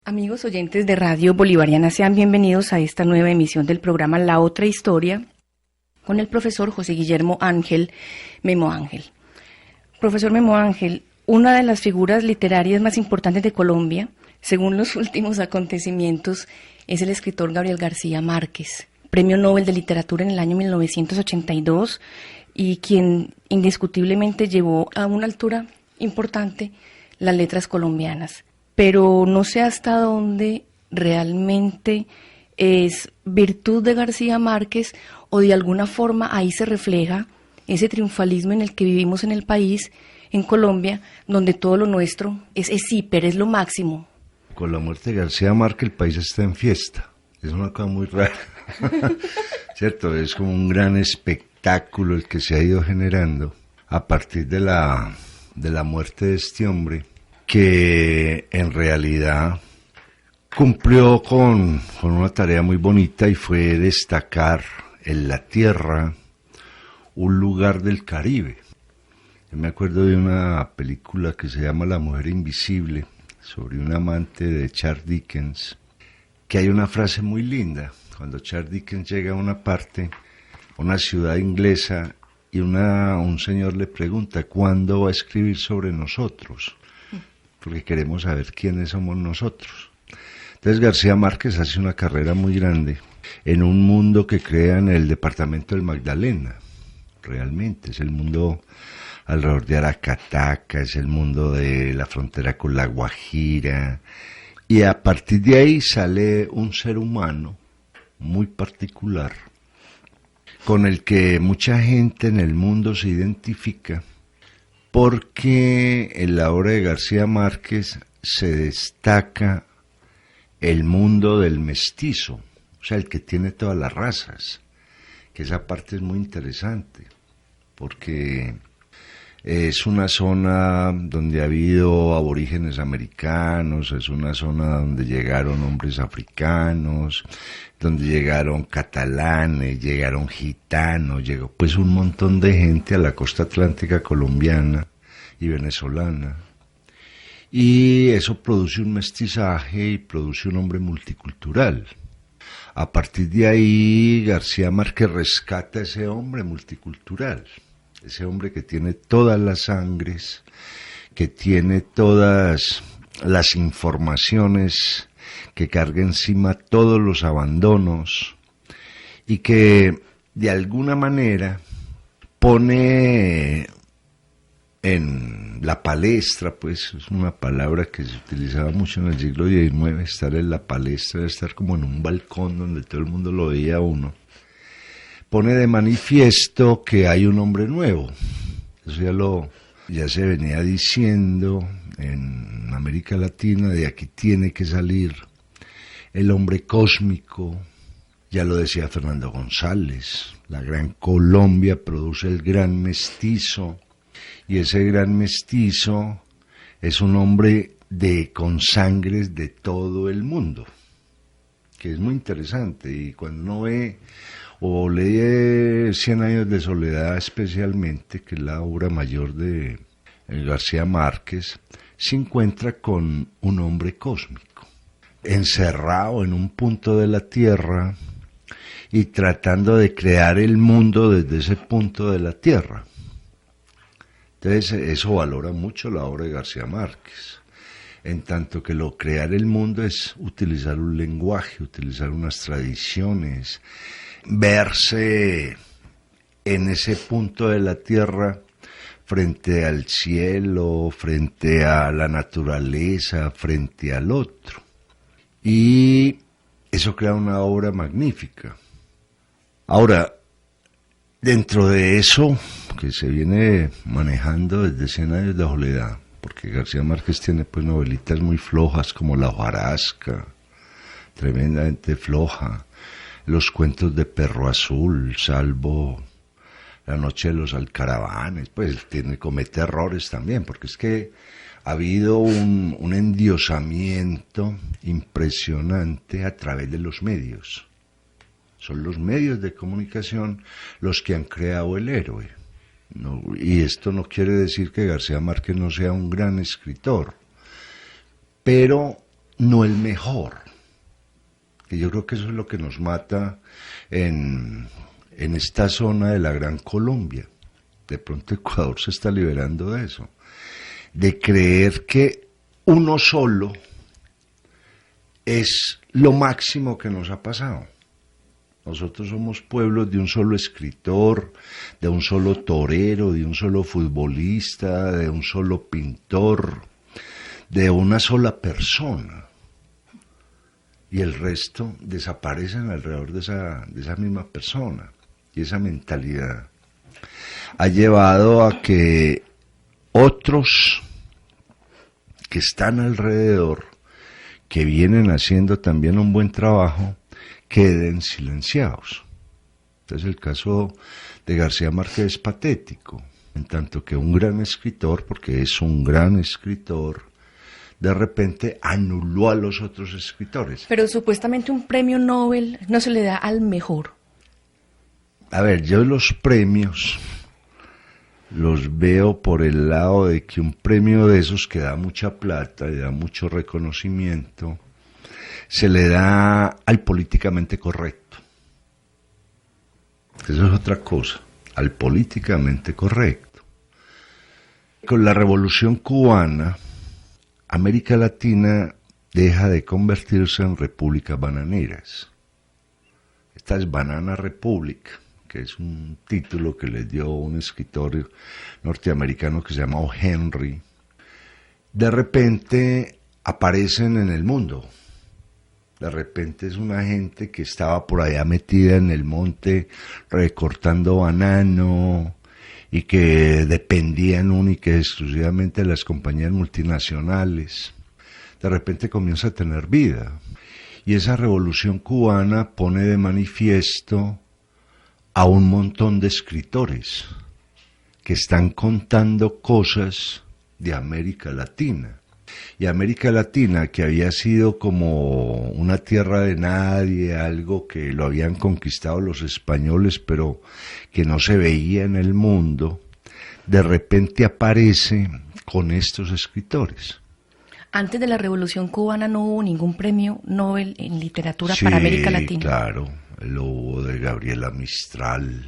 Amigos oyentes de Radio Bolivariana, sean bienvenidos a esta nueva emisión del programa La Otra Historia con el profesor José Guillermo Ángel Memo Ángel. Profesor Memo Ángel, una de las figuras literarias más importantes de Colombia, según los últimos acontecimientos, es el escritor Gabriel García Márquez, Premio Nobel de Literatura en el año 1982 y quien indiscutiblemente llevó a una altura importante las letras colombianas. Pero no sé hasta dónde realmente es virtud de García Márquez o de alguna forma ahí se refleja ese triunfalismo en el que vivimos en el país, en Colombia, donde todo lo nuestro es hiper, es lo máximo. Con la muerte de García Márquez el país está en fiesta, es una cosa muy rara, ¿cierto? Es como un gran espectáculo el que se ha ido generando a partir de la muerte de este hombre, que en realidad cumplió con una tarea muy bonita y fue destacar en la tierra un lugar del Caribe. Yo me acuerdo de una película que se llama La Mujer Invisible, sobre un amante de Charles Dickens, que hay una frase muy linda, cuando Charles Dickens llega a una parte, una ciudad inglesa, y un señor le pregunta, ¿cuándo va a escribir sobre nosotros? Porque queremos saber quiénes somos nosotros. Entonces García Márquez hace una carrera muy grande en un mundo que crea en el departamento del Magdalena. Realmente es el mundo alrededor de Aracataca, es el mundo de la frontera con La Guajira. Y a partir de ahí sale un ser humano muy particular, con el que mucha gente en el mundo se identifica, porque en la obra de García Márquez se destaca el mundo del mestizo, o sea, el que tiene todas las razas, que esa parte es muy interesante, porque es una zona donde ha habido aborígenes americanos, es una zona donde llegaron hombres africanos, donde llegaron catalanes, llegaron gitanos, llegó pues un montón de gente a la costa atlántica colombiana y venezolana. Y eso produce un mestizaje y produce un hombre multicultural. A partir de ahí García Márquez rescata a ese hombre multicultural, ese hombre que tiene todas las sangres, que tiene todas las informaciones, que carga encima todos los abandonos y que de alguna manera pone en la palestra, pues es una palabra que se utilizaba mucho en el siglo XIX, estar en la palestra, estar como en un balcón donde todo el mundo lo veía a uno, pone de manifiesto que hay un hombre nuevo. Eso ya se venía diciendo en América Latina, de aquí tiene que salir el hombre cósmico. Ya lo decía Fernando González, la gran Colombia produce el gran mestizo, y ese gran mestizo es un hombre con sangres de todo el mundo, que es muy interesante. Y cuando uno ve o lee Cien años de soledad especialmente, que es la obra mayor de García Márquez, se encuentra con un hombre cósmico, encerrado en un punto de la tierra y tratando de crear el mundo desde ese punto de la tierra. Entonces eso valora mucho la obra de García Márquez, en tanto que crear el mundo es utilizar un lenguaje, utilizar unas tradiciones, verse en ese punto de la tierra frente al cielo, frente a la naturaleza, frente al otro. Y eso crea una obra magnífica. Ahora, dentro de eso que se viene manejando desde Cien años de soledad, porque García Márquez tiene pues novelitas muy flojas como La hojarasca, tremendamente floja, los cuentos de Perro Azul, salvo La noche de los alcaravanes, pues comete errores también, porque es que ha habido un endiosamiento impresionante a través de los medios. Son los medios de comunicación los que han creado el héroe. No, y esto no quiere decir que García Márquez no sea un gran escritor, pero no el mejor. Y yo creo que eso es lo que nos mata en esta zona de la Gran Colombia. De pronto Ecuador se está liberando de eso, de creer que uno solo es lo máximo que nos ha pasado. Nosotros somos pueblos de un solo escritor, de un solo torero, de un solo futbolista, de un solo pintor, de una sola persona. Y el resto desaparecen alrededor de esa misma persona. Y esa mentalidad ha llevado a que otros que están alrededor, que vienen haciendo también un buen trabajo, queden silenciados. Entonces el caso de García Márquez es patético, en tanto que un gran escritor, porque es un gran escritor, de repente anuló a los otros escritores. Pero supuestamente un premio Nobel no se le da al mejor. A ver, yo los premios los veo por el lado de que un premio de esos que da mucha plata y da mucho reconocimiento, se le da al políticamente correcto. Eso es otra cosa, al políticamente correcto. Con la Revolución Cubana, América Latina deja de convertirse en repúblicas bananeras. Esta es Banana Republic, que es un título que le dio un escritor norteamericano que se llama O. Henry. De repente aparecen en el mundo. De repente es una gente que estaba por allá metida en el monte recortando banano y que dependían única y exclusivamente de las compañías multinacionales. De repente comienza a tener vida. Y esa revolución cubana pone de manifiesto a un montón de escritores que están contando cosas de América Latina. Y América Latina, que había sido como una tierra de nadie, algo que lo habían conquistado los españoles, pero que no se veía en el mundo, de repente aparece con estos escritores. Antes de la Revolución Cubana no hubo ningún premio Nobel en literatura para América Latina. Sí, claro, lo hubo de Gabriela Mistral,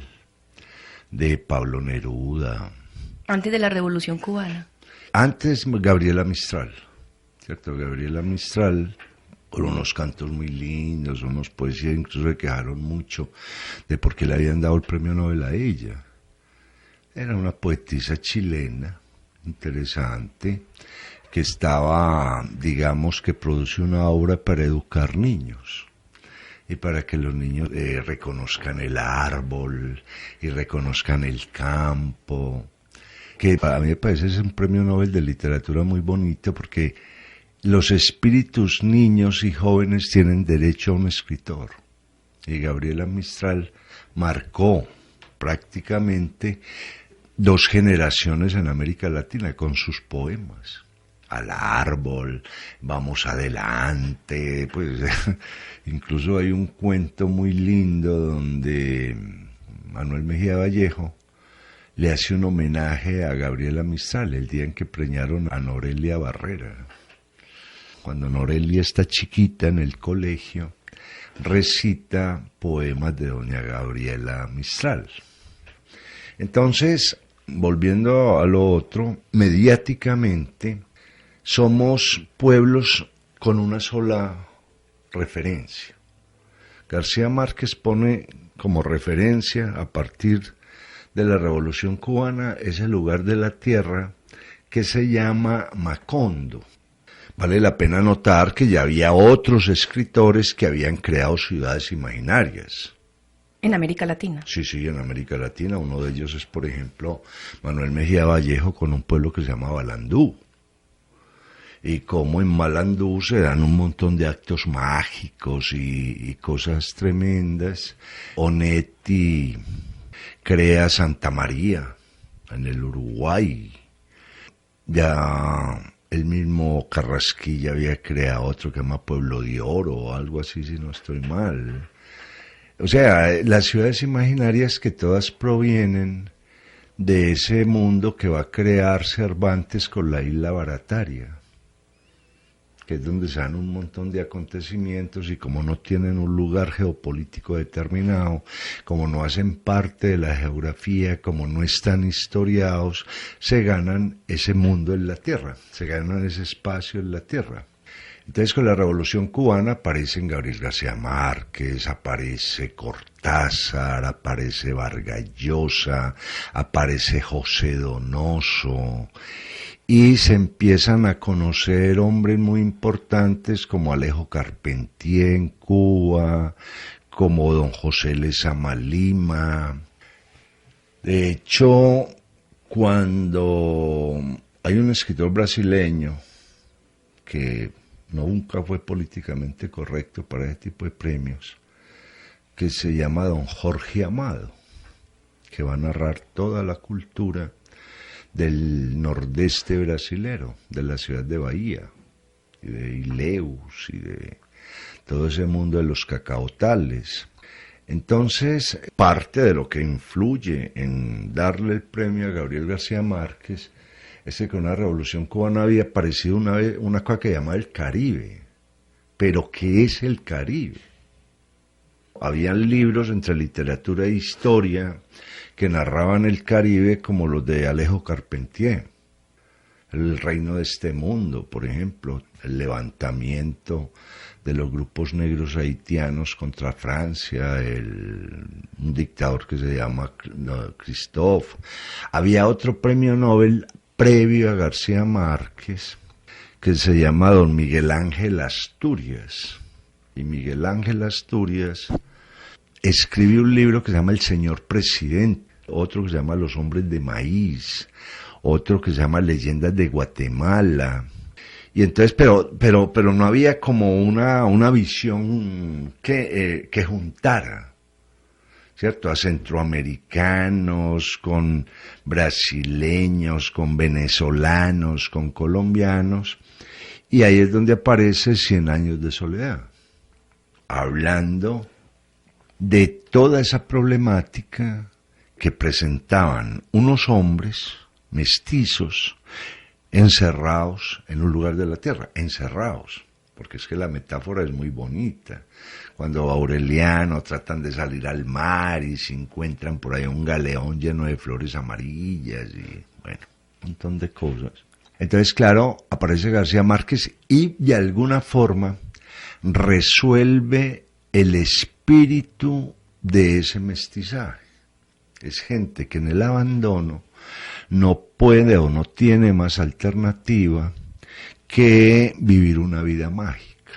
de Pablo Neruda. Antes de la Revolución Cubana. Antes Gabriela Mistral, ¿cierto? Gabriela Mistral, con unos cantos muy lindos, unos poesías, incluso se quejaron mucho de por qué le habían dado el premio Nobel a ella. Era una poetisa chilena, interesante, que estaba, digamos, que produce una obra para educar niños y para que los niños reconozcan el árbol y reconozcan el campo, que para mí me parece es un premio Nobel de literatura muy bonito porque los espíritus niños y jóvenes tienen derecho a un escritor. Y Gabriela Mistral marcó prácticamente 2 generaciones en América Latina con sus poemas. Al árbol, vamos adelante, pues incluso hay un cuento muy lindo donde Manuel Mejía Vallejo le hace un homenaje a Gabriela Mistral el día en que preñaron a Norelia Barrera. Cuando Norelia está chiquita en el colegio, recita poemas de doña Gabriela Mistral. Entonces, volviendo a lo otro, mediáticamente somos pueblos con una sola referencia. García Márquez pone como referencia a partir de la Revolución Cubana ese lugar de la tierra que se llama Macondo. Vale la pena notar que ya había otros escritores que habían creado ciudades imaginarias. En América Latina. Sí, en América Latina. Uno de ellos es, por ejemplo, Manuel Mejía Vallejo con un pueblo que se llama Balandú. Y como en Malandú se dan un montón de actos mágicos y cosas tremendas. Onetti crea Santa María en el Uruguay. Ya el mismo Carrasquilla había creado otro que se llama Pueblo de Oro o algo así, si no estoy mal. O sea, las ciudades imaginarias que todas provienen de ese mundo que va a crear Cervantes con la Isla Barataria, que es donde se dan un montón de acontecimientos y como no tienen un lugar geopolítico determinado, como no hacen parte de la geografía, como no están historiados, se ganan ese mundo en la tierra, se ganan ese espacio en la tierra. Entonces con la Revolución Cubana aparecen Gabriel García Márquez, aparece Cortázar, aparece Vargas Llosa, aparece José Donoso, y se empiezan a conocer hombres muy importantes como Alejo Carpentier en Cuba, como don José Lezama Lima. De hecho, cuando hay un escritor brasileño que nunca fue políticamente correcto para ese tipo de premios, que se llama don Jorge Amado, que va a narrar toda la cultura del nordeste brasilero, de la ciudad de Bahía, y de Ilhéus, y de todo ese mundo de los cacaotales. Entonces, parte de lo que influye en darle el premio a Gabriel García Márquez es que con la Revolución Cubana había aparecido una cosa que llama el Caribe. ¿Pero qué es el Caribe? Habían libros entre literatura e historia que narraban el Caribe como los de Alejo Carpentier, el reino de este mundo, por ejemplo, el levantamiento de los grupos negros haitianos contra Francia, un dictador que se llama Christophe. Había otro premio Nobel previo a García Márquez que se llama don Miguel Ángel Asturias. Y Miguel Ángel Asturias escribió un libro que se llama El Señor Presidente, otro que se llama Los Hombres de Maíz, otro que se llama Leyendas de Guatemala. Y entonces, pero no había como una visión que juntara, ¿cierto? A centroamericanos, con brasileños, con venezolanos, con colombianos. Y ahí es donde aparece 100 años de soledad, hablando de toda esa problemática que presentaban unos hombres mestizos encerrados en un lugar de la tierra, encerrados, porque es que la metáfora es muy bonita. Cuando Aureliano tratan de salir al mar y se encuentran por ahí un galeón lleno de flores amarillas y bueno, un montón de cosas. Entonces, claro, aparece García Márquez y de alguna forma resuelve el espíritu de ese mestizaje. Es gente que en el abandono no puede o no tiene más alternativa que vivir una vida mágica.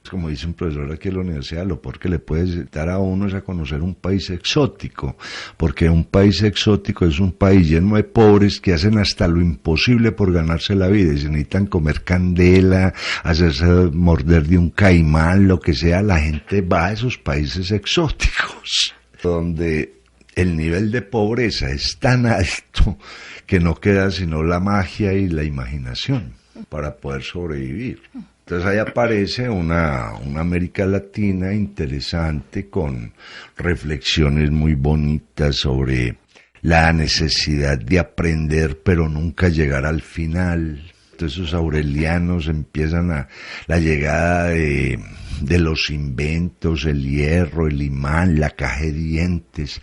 Como dice un profesor aquí en la universidad, lo peor que le puede dar a uno es a conocer un país exótico, porque un país exótico es un país lleno de pobres que hacen hasta lo imposible por ganarse la vida, y se necesitan comer candela, hacerse morder de un caimán, lo que sea. La gente va a esos países exóticos, donde el nivel de pobreza es tan alto que no queda sino la magia y la imaginación para poder sobrevivir. Entonces ahí aparece una América Latina interesante con reflexiones muy bonitas sobre la necesidad de aprender pero nunca llegar al final. Entonces esos aurelianos empiezan la llegada de los inventos, el hierro, el imán, la caja de dientes.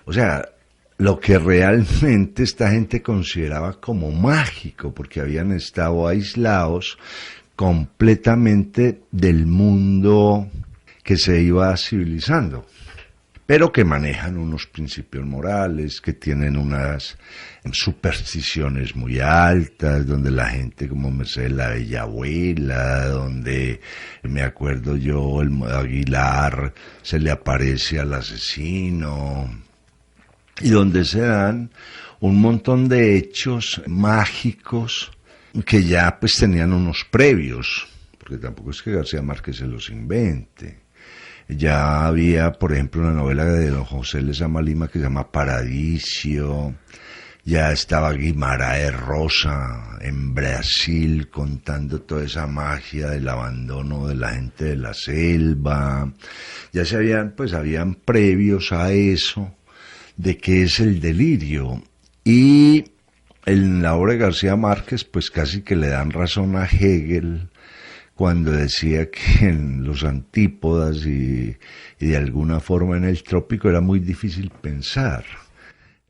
O sea, lo que realmente esta gente consideraba como mágico, porque habían estado aislados completamente del mundo que se iba civilizando, pero que manejan unos principios morales, que tienen unas supersticiones muy altas, donde la gente como Mercedes la Bella Abuela, donde me acuerdo yo, el Aguilar se le aparece al asesino, y donde se dan un montón de hechos mágicos que ya pues tenían unos previos, porque tampoco es que García Márquez se los invente. Ya había, por ejemplo, una novela de don José Lezama Lima que se llama Paradiso, ya estaba Guimarães Rosa en Brasil contando toda esa magia del abandono de la gente de la selva, ya se habían previos a eso, de qué es el delirio. Y En la obra de García Márquez, pues casi que le dan razón a Hegel cuando decía que en los antípodas y de alguna forma en el trópico era muy difícil pensar.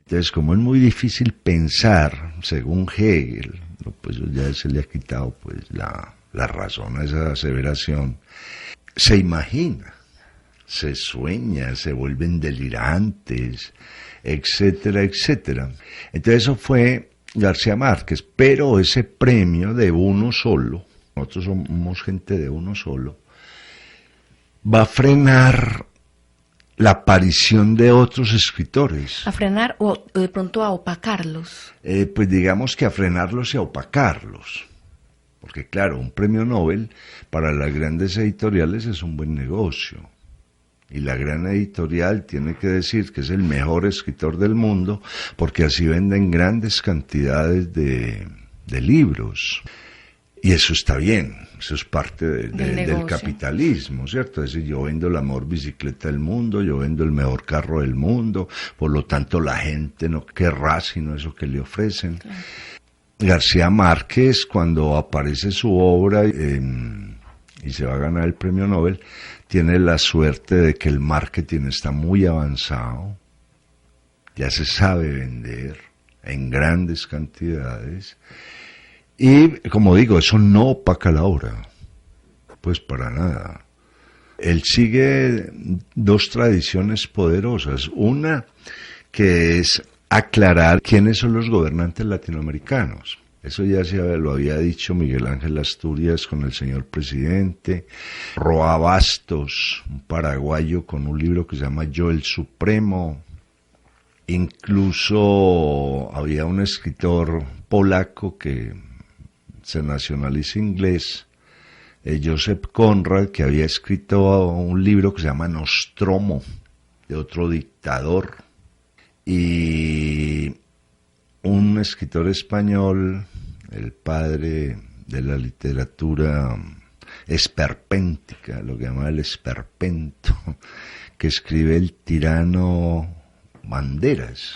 Entonces, como es muy difícil pensar, según Hegel, pues ya se le ha quitado pues la razón a esa aseveración, se imagina, se sueña, se vuelven delirantes, etcétera, etcétera. Entonces eso fue García Márquez, pero ese premio de uno solo, nosotros somos gente de uno solo, va a frenar la aparición de otros escritores. ¿A frenar o de pronto a opacarlos? Pues digamos que a frenarlos y a opacarlos. Porque claro, un premio Nobel para las grandes editoriales es un buen negocio. Y la gran editorial tiene que decir que es el mejor escritor del mundo porque así venden grandes cantidades de libros. Y eso está bien, eso es parte del capitalismo, ¿cierto? Es decir, yo vendo la mejor bicicleta del mundo, yo vendo el mejor carro del mundo, por lo tanto la gente no querrá sino eso que le ofrecen. Claro. García Márquez, cuando aparece su obra y se va a ganar el premio Nobel, tiene la suerte de que el marketing está muy avanzado, ya se sabe vender en grandes cantidades. Y, como digo, eso no opaca la obra, pues para nada. Él sigue dos tradiciones poderosas. Una, que es aclarar quiénes son los gobernantes latinoamericanos. Eso ya lo había dicho Miguel Ángel Asturias con el señor presidente. Roa Bastos, un paraguayo, con un libro que se llama Yo el Supremo. Incluso había un escritor polaco que se nacionaliza inglés, Joseph Conrad, que había escrito un libro que se llama Nostromo, de otro dictador, y un escritor español, el padre de la literatura esperpéntica, lo que llama el esperpento, que escribe El tirano Banderas,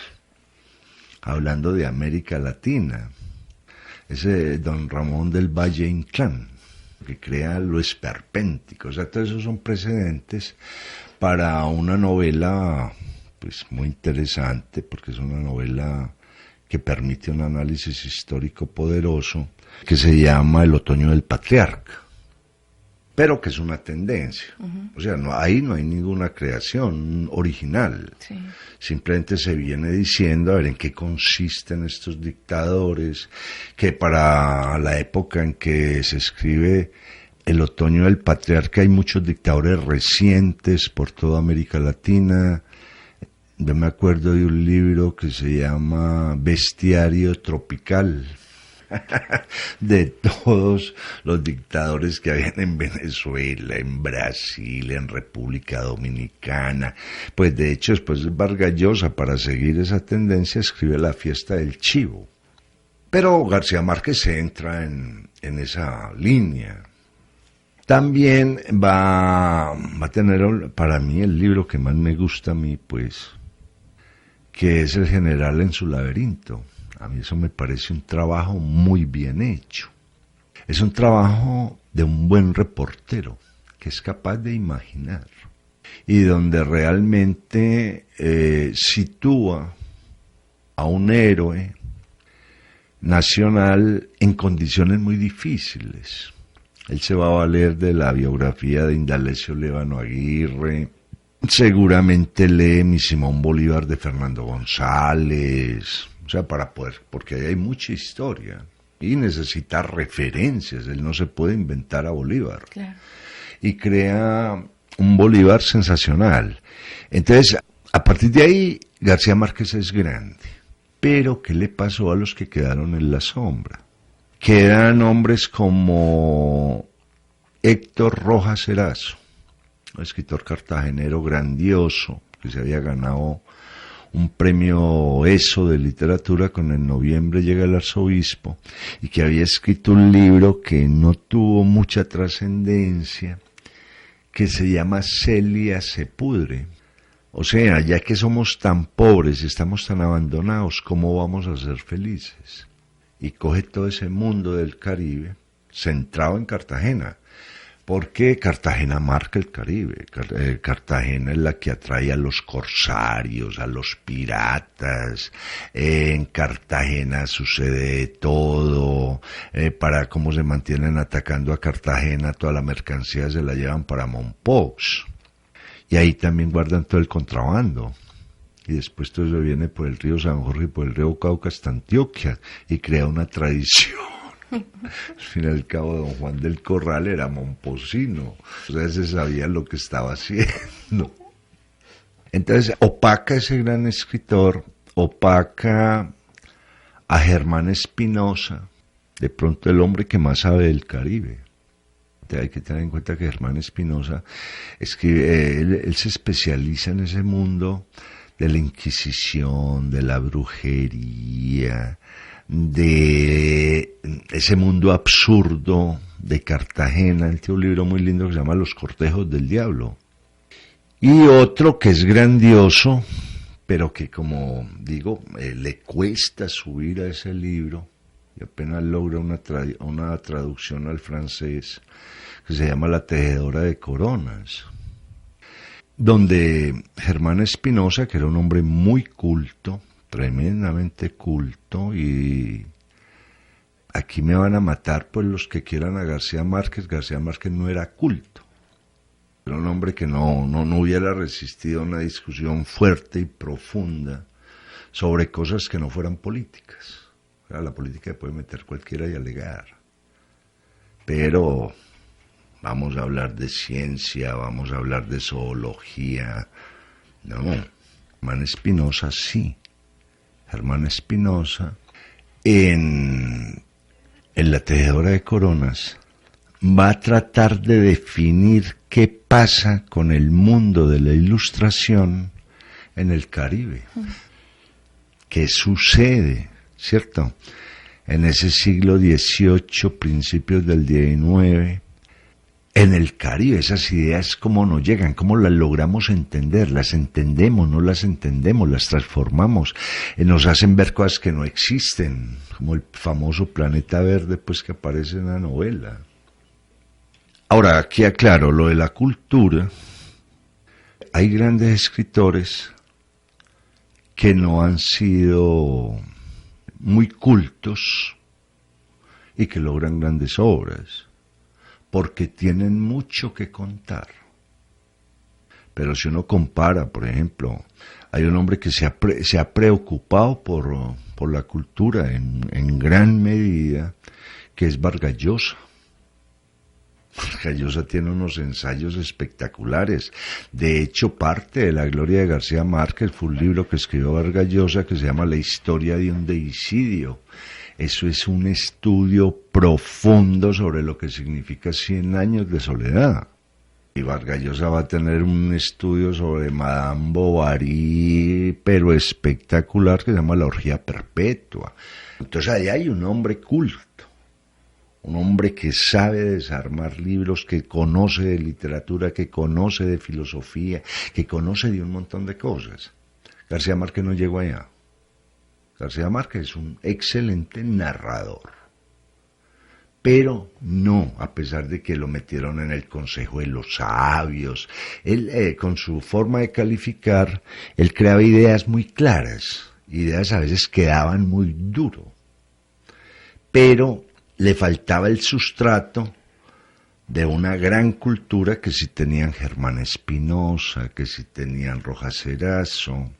hablando de América Latina. Ese don Ramón del Valle Inclán, que crea lo esperpéntico. O sea, todos esos son precedentes para una novela pues muy interesante, porque es una novela que permite un análisis histórico poderoso, que se llama El otoño del patriarca, pero que es una tendencia. O sea, ahí no hay ninguna creación original. Sí. Simplemente se viene diciendo a ver en qué consisten estos dictadores, que para la época en que se escribe El otoño del patriarca hay muchos dictadores recientes por toda América Latina. Yo me acuerdo de un libro que se llama Bestiario Tropical, de todos los dictadores que habían en Venezuela, en Brasil, en República Dominicana. Pues de hecho después Vargas Llosa, para seguir esa tendencia, escribe La fiesta del chivo. Pero García Márquez se entra en esa línea. También va a tener para mí el libro que más me gusta a mí, pues, que es El general en su laberinto. A mí eso me parece un trabajo muy bien hecho. Es un trabajo de un buen reportero que es capaz de imaginar y donde realmente sitúa a un héroe nacional en condiciones muy difíciles. Él se va a valer de la biografía de Indalecio Lévano Aguirre, seguramente lee Mi Simón Bolívar de Fernando González, o sea, para poder, porque ahí hay mucha historia y necesita referencias, él no se puede inventar a Bolívar. Claro. Y crea un Bolívar sensacional. Entonces, a partir de ahí, García Márquez es grande. Pero, ¿qué le pasó a los que quedaron en la sombra? Quedan hombres como Héctor Rojas Erazo, un escritor cartagenero grandioso, que se había ganado un premio ESO de literatura con En noviembre llega el arzobispo, y que había escrito un libro que no tuvo mucha trascendencia, que se llama Celia se pudre. O sea, ya que somos tan pobres y estamos tan abandonados, ¿cómo vamos a ser felices? y coge todo ese mundo del Caribe centrado en Cartagena. Porque Cartagena marca el Caribe. Cartagena es la que atrae a los corsarios, a los piratas. En Cartagena sucede de todo. Para cómo se mantienen atacando a Cartagena, toda la mercancía se la llevan para Mompox. Y ahí también guardan todo el contrabando. Y después todo eso viene por el río San Jorge y por el río Cauca hasta Antioquia y crea una tradición. Al fin y al cabo, don Juan del Corral era momposino, o sea, se sabía lo que estaba haciendo. Entonces, opaca ese gran escritor, opaca a Germán Espinosa, de pronto el hombre que más sabe del Caribe. Hay que tener en cuenta que Germán Espinosa escribe, él se especializa en ese mundo de la Inquisición, de la brujería, de ese mundo absurdo de Cartagena. Él tiene un libro muy lindo que se llama Los Cortejos del Diablo. Y otro que es grandioso, pero que, como digo, le cuesta subir a ese libro, y apenas logra una traducción al francés, que se llama La Tejedora de Coronas, donde Germán Espinosa, que era un hombre muy culto, tremendamente culto, y aquí me van a matar pues los que quieran a García Márquez no era culto, era un hombre que no hubiera resistido a una discusión fuerte y profunda sobre cosas que no fueran políticas. O sea, la política puede meter cualquiera y alegar, pero vamos a hablar de ciencia, vamos a hablar de zoología. No, Germán Espinosa sí. Germán Espinosa, en La Tejedora de Coronas, va a tratar de definir qué pasa con el mundo de la ilustración en el Caribe. ¿Qué sucede, cierto? En ese siglo XVIII, principios del XIX, en el Caribe, esas ideas cómo nos llegan, cómo las logramos entender, las entendemos, no las entendemos, las transformamos, nos hacen ver cosas que no existen, como el famoso planeta verde pues que aparece en la novela. Ahora, aquí aclaro, lo de la cultura, hay grandes escritores que no han sido muy cultos y que logran grandes obras, porque tienen mucho que contar. Pero si uno compara, por ejemplo, hay un hombre que se ha preocupado por la cultura en gran medida, que es Vargas Llosa. Vargas Llosa tiene unos ensayos espectaculares. De hecho, parte de la gloria de García Márquez fue un libro que escribió Vargas Llosa que se llama La historia de un deicidio. Eso es un estudio profundo sobre lo que significa 100 años de soledad. Y Vargas Llosa va a tener un estudio sobre Madame Bovary, pero espectacular, que se llama La orgía perpetua. Entonces ahí hay un hombre culto, un hombre que sabe desarmar libros, que conoce de literatura, que conoce de filosofía, que conoce de un montón de cosas. García Márquez no llegó allá. García Márquez es un excelente narrador, pero no, a pesar de que lo metieron en el Consejo de los Sabios, él con su forma de calificar, él creaba ideas muy claras, ideas a veces que daban muy duro, pero le faltaba el sustrato de una gran cultura que sí tenían Germán Espinosa, que sí tenían Rojas Erazo.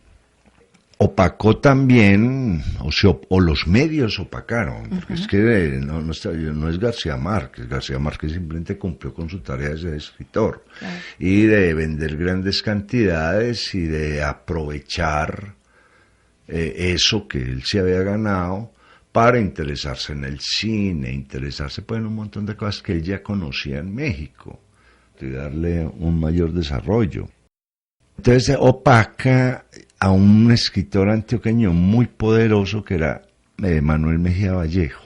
Opacó también, o los medios opacaron, porque es que no es García Márquez simplemente cumplió con su tarea de ser escritor, claro, y de vender grandes cantidades y de aprovechar eso que él se había ganado para interesarse en el cine, interesarse pues en un montón de cosas que él ya conocía en México, y darle un mayor desarrollo. Entonces opaca a un escritor antioqueño muy poderoso que era Manuel Mejía Vallejo.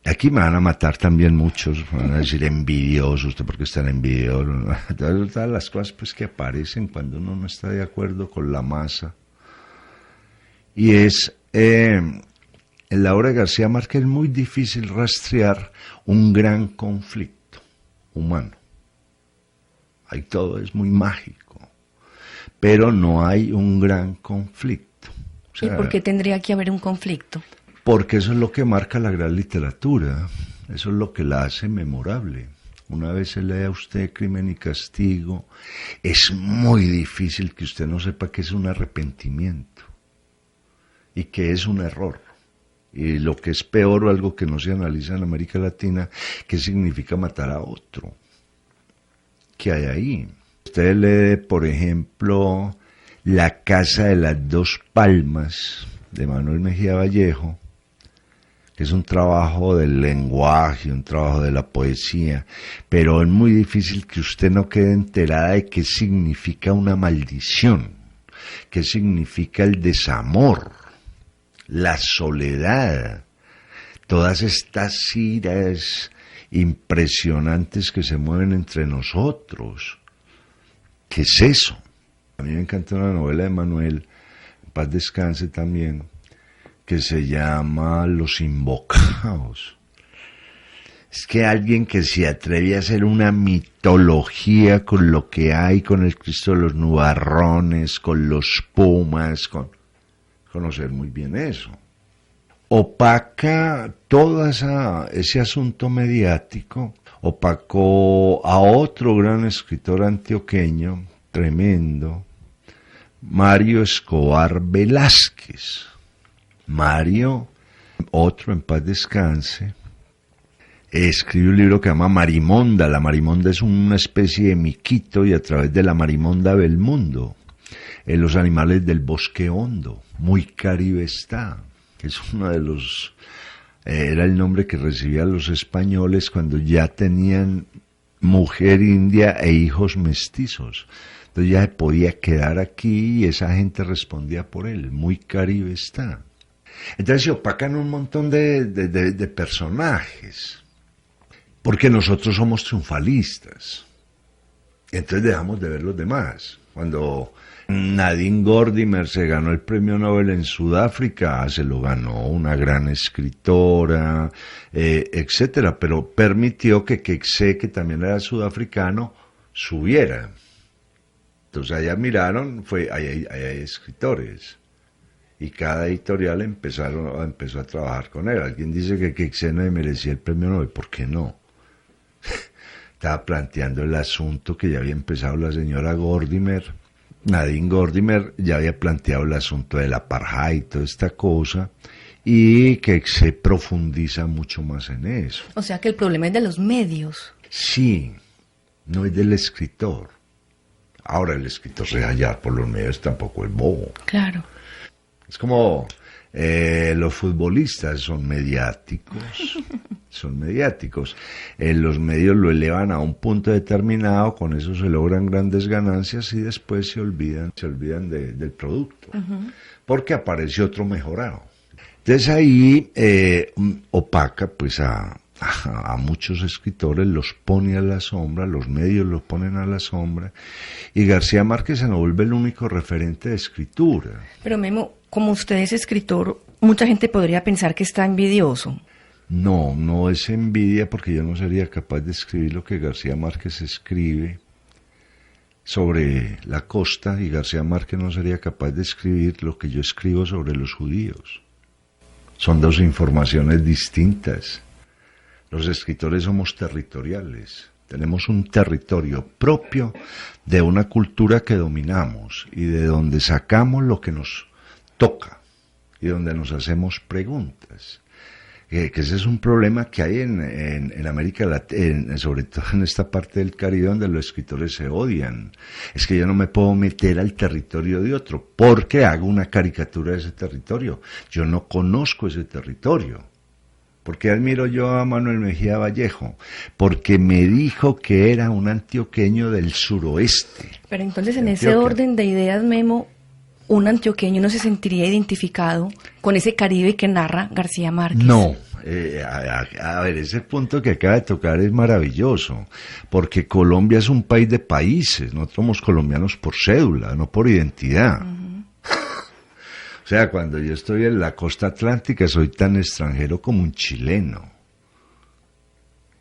Aquí me van a matar también muchos, me van a decir envidiosos, usted porque están envidiosos, todas las cosas pues que aparecen cuando uno no está de acuerdo con la masa. Y es en la obra de García Márquez es muy difícil rastrear un gran conflicto humano. Ahí todo es muy mágico, pero no hay un gran conflicto. O sea, ¿y por qué tendría que haber un conflicto? Porque eso es lo que marca la gran literatura, eso es lo que la hace memorable. Una vez se lee a usted Crimen y Castigo, es muy difícil que usted no sepa que es un arrepentimiento y que es un error. Y lo que es peor, o algo que no se analiza en América Latina, ¿qué significa matar a otro? ¿Qué hay ahí? Usted lee, por ejemplo, La Casa de las Dos Palmas, de Manuel Mejía Vallejo, que es un trabajo del lenguaje, un trabajo de la poesía, pero es muy difícil que usted no quede enterada de qué significa una maldición, qué significa el desamor, la soledad, todas estas iras impresionantes que se mueven entre nosotros. ¿Qué es eso? A mí me encanta una novela de Manuel, en paz descanse también, que se llama Los Invocados. Es que alguien que se atreve a hacer una mitología con lo que hay, con el Cristo de los Nubarrones, con los Pumas, con conocer muy bien eso. Opaca todo ese asunto mediático, opacó a otro gran escritor antioqueño, tremendo, Mario Escobar Velázquez. Mario, otro en paz descanse, escribió un libro que se llama Marimonda. La Marimonda es una especie de miquito y a través de la Marimonda ve el mundo. Los animales del bosque hondo, muy Caribe está. Es uno de los, era el nombre que recibían los españoles cuando ya tenían mujer india e hijos mestizos. Entonces ya se podía quedar aquí y esa gente respondía por él, muy Caribe está. Entonces se opacan un montón de personajes, porque nosotros somos triunfalistas. Entonces dejamos de ver los demás. Cuando Nadine Gordimer se ganó el premio Nobel en Sudáfrica, se lo ganó una gran escritora, etcétera, pero permitió que Quexé, que también era sudafricano, subiera. Entonces allá miraron, ahí hay escritores. Y cada editorial empezó a trabajar con él. Alguien dice que Quexé no merecía el premio Nobel. ¿Por qué no? Estaba planteando el asunto que ya había empezado la señora Gordimer. Nadine Gordimer ya había planteado el asunto del apartheid y toda esta cosa. Y Quexé profundiza mucho más en eso. O sea que el problema es de los medios. Sí, no es del escritor. Ahora el escritor se hallar por los medios tampoco es bobo. Claro. Es como los futbolistas son mediáticos, los medios lo elevan a un punto determinado, con eso se logran grandes ganancias y después se olvidan del producto, porque aparece otro mejorado. Entonces ahí opaca pues a muchos escritores, los pone a la sombra, los medios los ponen a la sombra, y García Márquez se nos vuelve el único referente de escritura. Pero Memo, como usted es escritor, mucha gente podría pensar que está envidioso. No es envidia, porque yo no sería capaz de escribir lo que García Márquez escribe sobre la costa, y García Márquez no sería capaz de escribir lo que yo escribo sobre los judíos. Son dos informaciones distintas. Los escritores somos territoriales, tenemos un territorio propio de una cultura que dominamos y de donde sacamos lo que nos toca y donde nos hacemos preguntas. Que ese es un problema que hay en América Latina, sobre todo en esta parte del Caribe donde los escritores se odian. Es que yo no me puedo meter al territorio de otro porque hago una caricatura de ese territorio. Yo no conozco ese territorio. ¿Por qué admiro yo a Manuel Mejía Vallejo? Porque me dijo que era un antioqueño del suroeste. Pero entonces en ese orden de ideas, Memo, un antioqueño no se sentiría identificado con ese Caribe que narra García Márquez. No, a ver, ese punto que acaba de tocar es maravilloso, porque Colombia es un país de países, nosotros somos colombianos por cédula, no por identidad. O sea, cuando yo estoy en la costa atlántica soy tan extranjero como un chileno.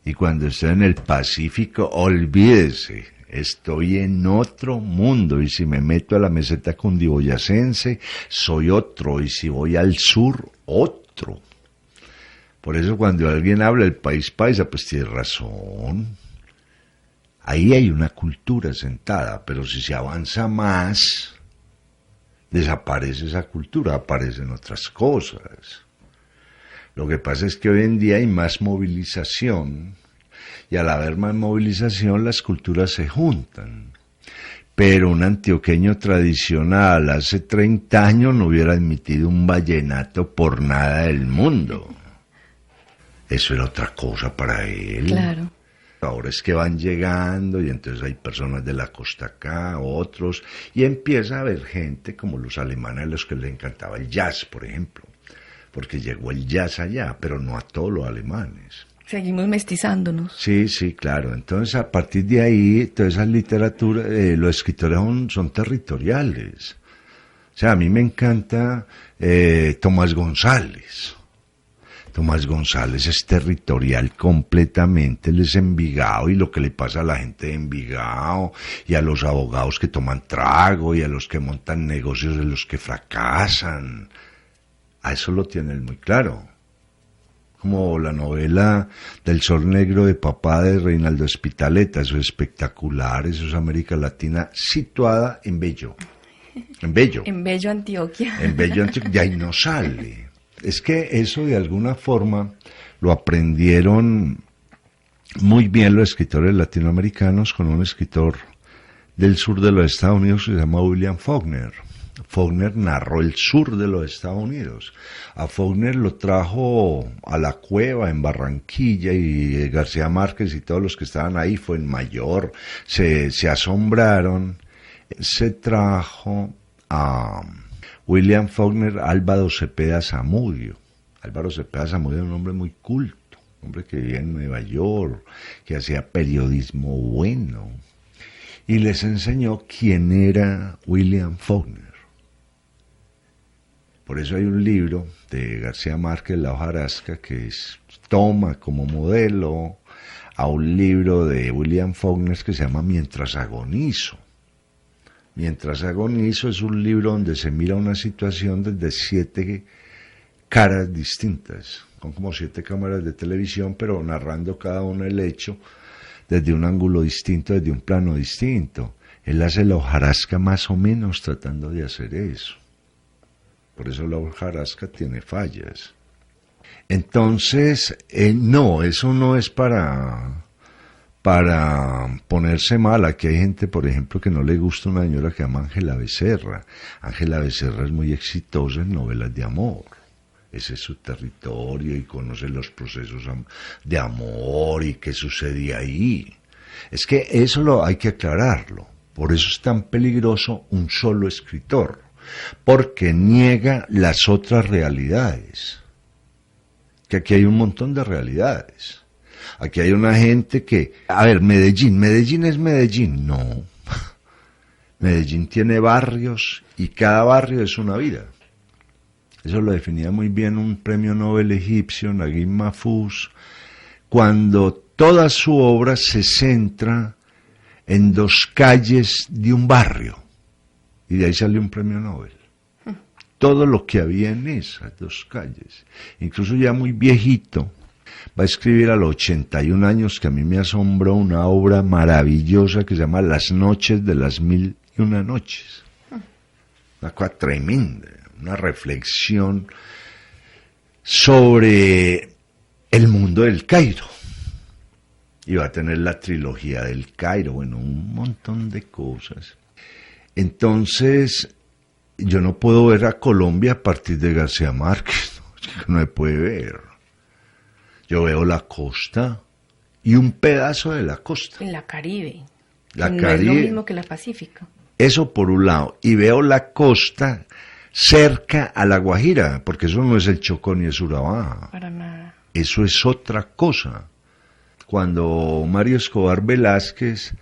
Y cuando estoy en el Pacífico, olvídese, estoy en otro mundo. Y si me meto a la meseta cundiboyacense, soy otro. Y si voy al sur, otro. Por eso cuando alguien habla del país paisa, pues tiene razón. Ahí hay una cultura sentada, pero si se avanza más, desaparece esa cultura, aparecen otras cosas. Lo que pasa es que hoy en día hay más movilización, y al haber más movilización las culturas se juntan. Pero un antioqueño tradicional hace 30 años no hubiera admitido un vallenato por nada del mundo. Eso era otra cosa para él. Claro. Ahora es que van llegando y entonces hay personas de la costa acá, otros, y empieza a haber gente como los alemanes a los que les encantaba el jazz, por ejemplo, porque llegó el jazz allá, pero no a todos los alemanes. Seguimos mestizándonos. Sí, sí, claro. Entonces a partir de ahí, toda esa literatura, los escritores son territoriales. O sea, a mí me encanta Tomás González. Tomás González es territorial completamente, él es Envigado y lo que le pasa a la gente de Envigado y a los abogados que toman trago y a los que montan negocios de los que fracasan. A eso lo tiene él muy claro. Como la novela del Sol Negro de Papá de Reinaldo Spitaleta, eso es espectacular, eso es América Latina situada en Bello. En Bello. En Bello, Antioquia. En Bello, Antioquia, y ahí no sale. Es que eso de alguna forma lo aprendieron muy bien los escritores latinoamericanos con un escritor del sur de los Estados Unidos que se llama William Faulkner. Faulkner narró el sur de los Estados Unidos. A Faulkner lo trajo a la cueva en Barranquilla y García Márquez y todos los que estaban ahí fue en Mayor, se asombraron. Se trajo a William Faulkner, Álvaro Cepeda Zamudio. Álvaro Cepeda Zamudio era un hombre muy culto, un hombre que vivía en Nueva York, que hacía periodismo bueno, y les enseñó quién era William Faulkner. Por eso hay un libro de García Márquez, La hojarasca, que toma como modelo a un libro de William Faulkner que se llama Mientras agonizo. Mientras agonizo es un libro donde se mira una situación desde 7 caras distintas, con como 7 cámaras de televisión, pero narrando cada uno el hecho desde un ángulo distinto, desde un plano distinto. Él hace la hojarasca más o menos tratando de hacer eso. Por eso la hojarasca tiene fallas. Entonces, no, eso no es para ponerse mal. Aquí hay gente, por ejemplo, que no le gusta una señora que se llama Ángela Becerra. Ángela Becerra es muy exitosa en novelas de amor. Ese es su territorio y conoce los procesos de amor y qué sucede ahí. Es que eso hay que aclararlo. Por eso es tan peligroso un solo escritor, porque niega las otras realidades. Que aquí hay un montón de realidades. Aquí hay una gente que, a ver, Medellín es Medellín, no. Medellín tiene barrios y cada barrio es una vida. Eso lo definía muy bien un premio Nobel egipcio, Naguib Mahfouz, cuando toda su obra se centra en 2 calles de un barrio. Y de ahí salió un premio Nobel. Todo lo que había en esas 2 calles. Incluso ya muy viejito, va a escribir a los 81 años, que a mí me asombró, una obra maravillosa que se llama Las noches de las 1001 noches. Una cosa tremenda, una reflexión sobre el mundo del Cairo. Y va a tener la trilogía del Cairo, bueno, un montón de cosas. Entonces, yo no puedo ver a Colombia a partir de García Márquez, no se puede ver. Yo veo la costa y un pedazo de la costa. En la Caribe. La no Caribe. Es lo mismo que la Pacífica. Eso por un lado. Y veo la costa cerca a La Guajira, porque eso no es el Chocó ni es Urabá. Para nada. Eso es otra cosa. Cuando Mario Escobar Velázquez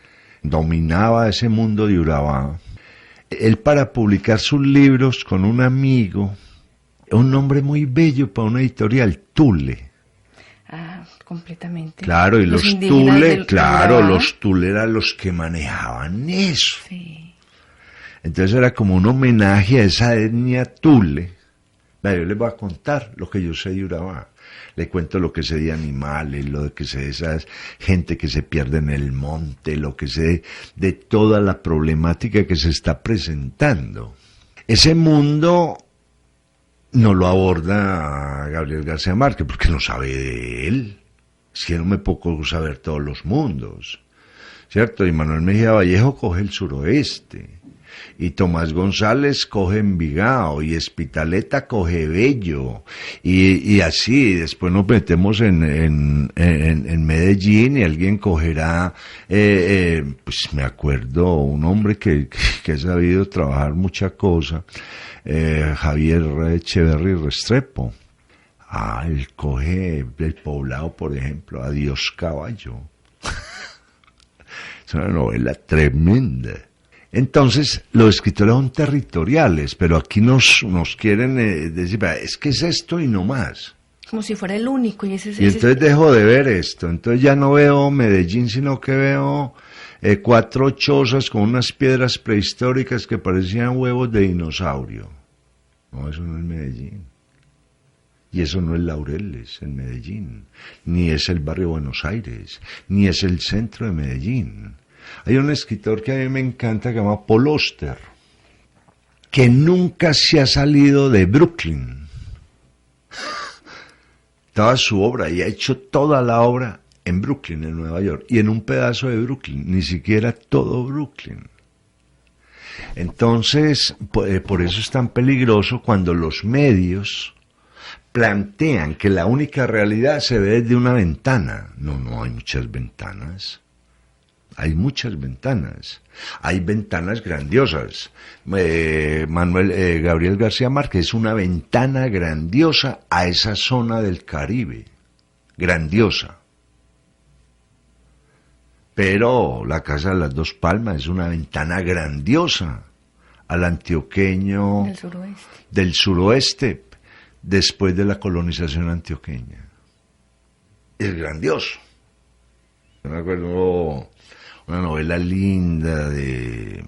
dominaba ese mundo de Urabá, Él para publicar sus libros con un amigo, un nombre muy bello para una editorial, Tule. Ah, completamente. Claro, y los indígenas Tule, claro, Urabá. los Tule eran los que manejaban eso. Sí. Entonces era como un homenaje a esa etnia Tule. Yo les voy a contar lo que yo sé de Urabá. Le cuento lo que sé de animales, lo que sé de esa gente que se pierde en el monte, lo que sé de toda la problemática que se está presentando. Ese mundo no lo aborda Gabriel García Márquez porque no sabe de él. Es que no me puedo saber todos los mundos, ¿cierto? Y Manuel Mejía Vallejo coge el suroeste. Y Tomás González coge Envigado, y Espitaleta coge Bello, y así, después nos metemos en Medellín, y alguien cogerá, pues me acuerdo, un hombre que ha sabido trabajar mucha cosa, Javier Echeverry Restrepo. Él coge El Poblado, por ejemplo, Adiós Caballo. Es una novela tremenda. Entonces, los escritores son territoriales, pero aquí nos quieren decir, es que es esto y no más. Como si fuera el único. Y Entonces dejo de ver esto. Entonces ya no veo Medellín, sino que veo 4 chozas con unas piedras prehistóricas que parecían huevos de dinosaurio. No, eso no es Medellín. Y eso no es Laureles en Medellín, ni es el barrio Buenos Aires, ni es el centro de Medellín. Hay un escritor que a mí me encanta que se llama Paul Auster, que nunca se ha salido de Brooklyn. Toda su obra, y ha hecho toda la obra en Brooklyn, en Nueva York, y en un pedazo de Brooklyn, ni siquiera todo Brooklyn. Entonces, por eso es tan peligroso cuando los medios plantean que la única realidad se ve desde una ventana. No hay muchas ventanas. Hay muchas ventanas. Hay ventanas grandiosas. Gabriel García Márquez es una ventana grandiosa a esa zona del Caribe. Grandiosa. Pero La Casa de las Dos Palmas es una ventana grandiosa al antioqueño del suroeste después de la colonización antioqueña. Es grandioso. Yo me acuerdo una novela linda de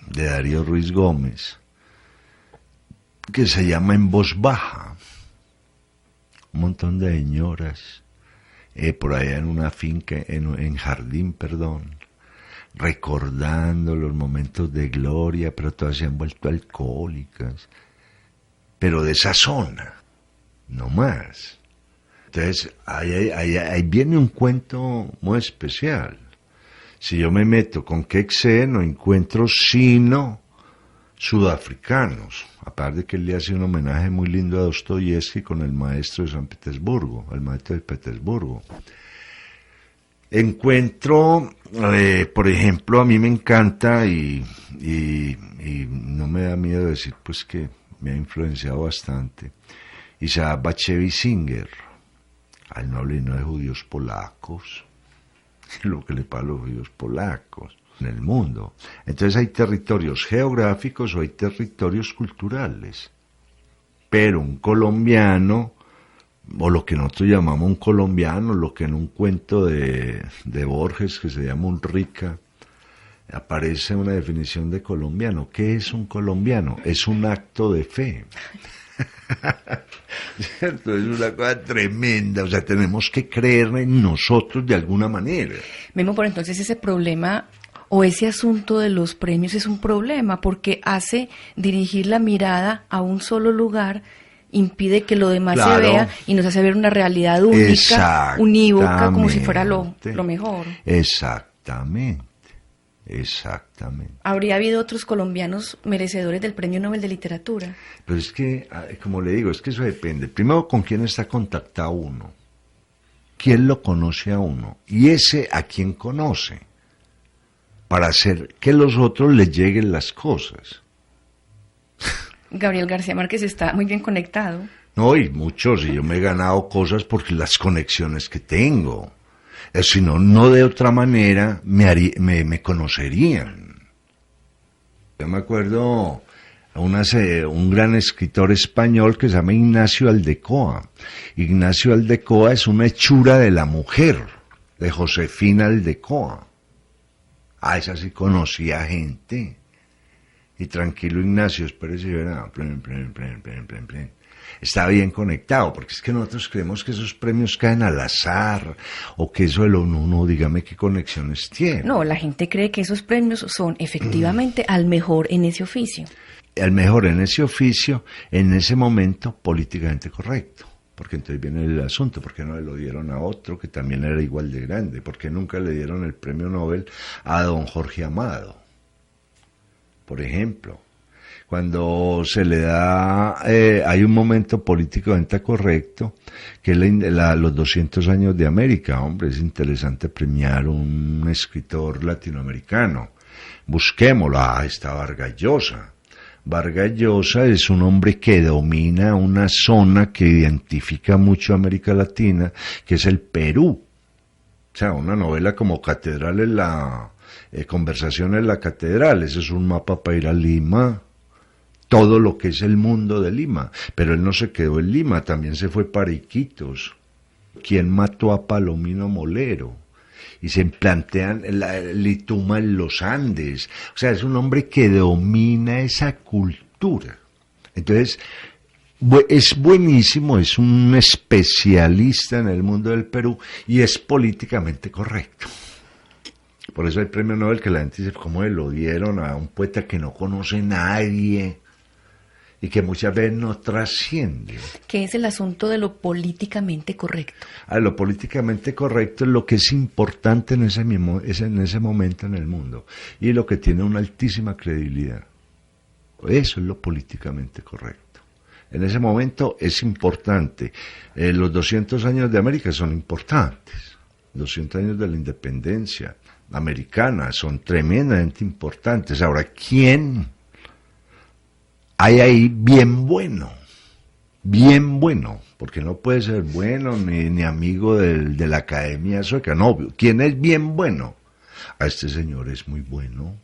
Darío Ruiz Gómez que se llama En voz baja. Un montón de señoras por allá en una finca, en jardín, recordando los momentos de gloria, pero todas se han vuelto alcohólicas, pero de esa zona, no más. Entonces, ahí viene un cuento muy especial. Si yo me meto con Quetzé, no encuentro sino sudafricanos, aparte de que él le hace un homenaje muy lindo a Dostoyevsky con el maestro de San Petersburgo, el maestro de Petersburgo. Encuentro, por ejemplo, a mí me encanta y no me da miedo decir pues que me ha influenciado bastante, Isaac Bashevis Singer, al noble himno de judíos polacos, lo que le pasa a los judíos polacos en el mundo. Entonces hay territorios geográficos o hay territorios culturales, pero un colombiano, o lo que nosotros llamamos un colombiano, lo que en un cuento de Borges que se llama un rica, aparece una definición de colombiano. ¿Qué es un colombiano? Es un acto de fe. ¿Cierto? Es una cosa tremenda, o sea, tenemos que creer en nosotros de alguna manera. Memo, por entonces ese problema o ese asunto de los premios es un problema porque hace dirigir la mirada a un solo lugar, impide que lo demás se vea y nos hace ver una realidad única, unívoca, como si fuera lo mejor. Exactamente. ¿Habría habido otros colombianos merecedores del Premio Nobel de Literatura? Pero es que, como le digo, es que eso depende. Primero, ¿con quién está contactado uno? ¿Quién lo conoce a uno? Y ese a quién conoce, para hacer que los otros les lleguen las cosas. Gabriel García Márquez está muy bien conectado. No, y muchos, y yo me he ganado cosas por las conexiones que tengo. Si no de otra manera me conocerían. Yo me acuerdo un gran escritor español que se llama Ignacio Aldecoa. Ignacio Aldecoa es una hechura de la mujer, de Josefina Aldecoa. Esa sí conocía gente. Y tranquilo, Ignacio, espérese y verá. Está bien conectado, porque es que nosotros creemos que esos premios caen al azar, o que eso de lo no, dígame qué conexiones tiene. No, la gente cree que esos premios son efectivamente al mejor en ese oficio. Al mejor en ese oficio, en ese momento políticamente correcto. Porque entonces viene el asunto, ¿por qué no le lo dieron a otro que también era igual de grande? ¿Por qué nunca le dieron el premio Nobel a don Jorge Amado? Por ejemplo, cuando se le da, hay un momento políticamente correcto, que es los 200 años de América. Hombre, es interesante premiar un escritor latinoamericano. Busquémoslo, está Vargas Llosa. Vargas Llosa es un hombre que domina una zona que identifica mucho a América Latina, que es el Perú. O sea, una novela como Catedral en la... Conversación en la Catedral, ese es un mapa para ir a Lima, todo lo que es el mundo de Lima, pero él no se quedó en Lima, también se fue para Iquitos. ¿Quién mató a Palomino Molero? Y se plantean el Ituma en los Andes, o sea, es un hombre que domina esa cultura. Entonces, es buenísimo, es un especialista en el mundo del Perú y es políticamente correcto. Por eso el premio Nobel, que la gente dice, ¿cómo le lo dieron a un poeta que no conoce nadie y que muchas veces no trasciende? ¿Qué es el asunto de lo políticamente correcto? Lo políticamente correcto es lo que es importante en ese momento en el mundo y lo que tiene una altísima credibilidad. Eso es lo políticamente correcto. En ese momento es importante. Los 200 años de América son importantes. 200 años de la independencia americana son tremendamente importantes. Ahora, ¿quién hay ahí bien bueno? Bien bueno, porque no puede ser bueno ni amigo de la Academia Sueca. No, ¿quién es bien bueno? A este señor es muy bueno.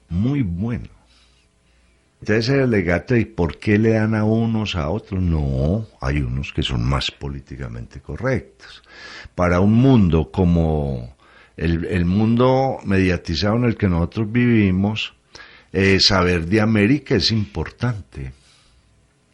Muy bueno. Entonces el alegato de ¿por qué le dan a unos a otros? No, hay unos que son más políticamente correctos. Para un mundo como el mundo mediatizado en el que nosotros vivimos, saber de América es importante.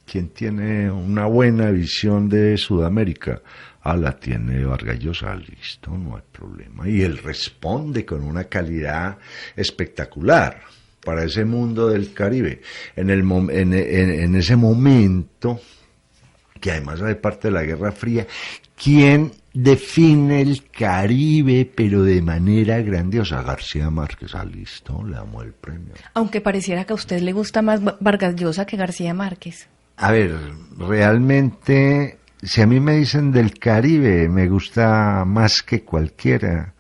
¿Quién tiene una buena visión de Sudamérica? La tiene Vargas Llosa, listo, no hay problema. Y él responde con una calidad espectacular para ese mundo del Caribe. En ese momento, que además hace parte de la Guerra Fría, ¿quién define el Caribe, pero de manera grandiosa? García Márquez, listo, le damos el premio. Aunque pareciera que a usted le gusta más Vargas Llosa que García Márquez. A ver, realmente, si a mí me dicen del Caribe, me gusta más que cualquiera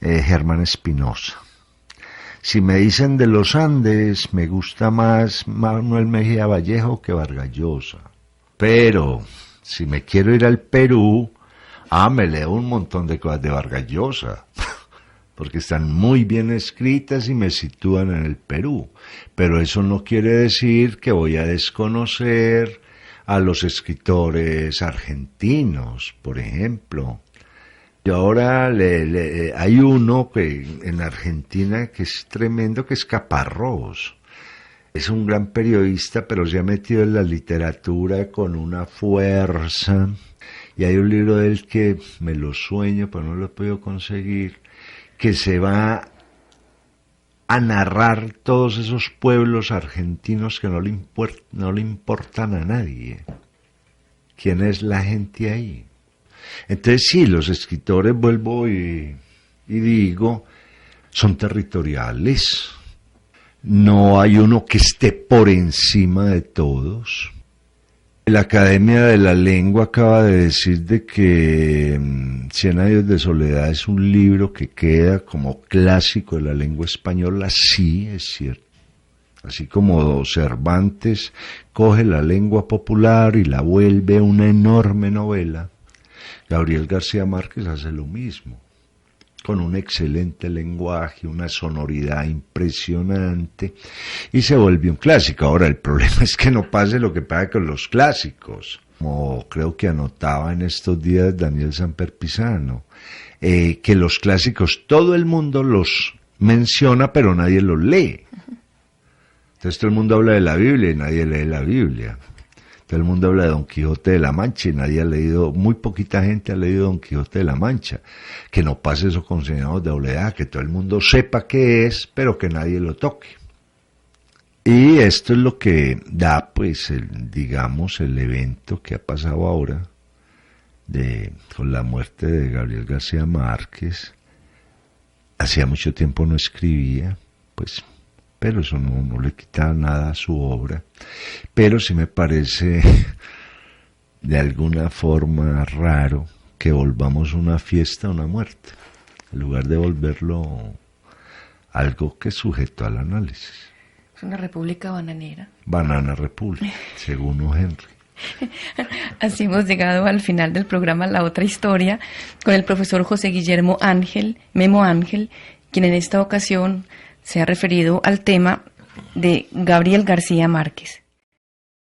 Germán Espinosa. Si me dicen de los Andes, me gusta más Manuel Mejía Vallejo que Vargas Llosa. Pero, si me quiero ir al Perú, me leo un montón de cosas de Vargas Llosa, porque están muy bien escritas y me sitúan en el Perú. Pero eso no quiere decir que voy a desconocer a los escritores argentinos, por ejemplo. Y ahora hay uno que en Argentina que es tremendo, que es Caparrós. Es un gran periodista, pero se ha metido en la literatura con una fuerza. Y hay un libro de él que me lo sueño, pero no lo he podido conseguir, que se va a narrar todos esos pueblos argentinos que no le importan a nadie. ¿Quién es la gente ahí? Entonces sí, los escritores, vuelvo y digo, son territoriales. No hay uno que esté por encima de todos. La Academia de la Lengua acaba de decir de que 100 años de soledad es un libro que queda como clásico de la lengua española. Sí, es cierto. Así como Cervantes coge la lengua popular y la vuelve una enorme novela, Gabriel García Márquez hace lo mismo. con un excelente lenguaje, una sonoridad impresionante, y se volvió un clásico. Ahora, el problema es que no pase lo que pasa con los clásicos, como creo que anotaba en estos días Daniel Samper Pisano, que los clásicos todo el mundo los menciona, pero nadie los lee. Entonces todo el mundo habla de la Biblia y nadie lee la Biblia. Todo el mundo habla de Don Quijote de la Mancha y nadie ha leído, muy poquita gente ha leído Don Quijote de la Mancha. Que no pase eso con Señor de Oledad, que todo el mundo sepa qué es, pero que nadie lo toque. Y esto es lo que da, pues, digamos, el evento que ha pasado ahora, con la muerte de Gabriel García Márquez. Hacía mucho tiempo no escribía, pues, pero eso no le quita nada a su obra. Pero sí me parece de alguna forma raro que volvamos una fiesta a una muerte, en lugar de volverlo algo que es sujeto al análisis. Es una república bananera. Banana Republic, según O. Henry. Así hemos llegado al final del programa La Otra Historia con el profesor José Guillermo Ángel, Memo Ángel, quien en esta ocasión se ha referido al tema de Gabriel García Márquez.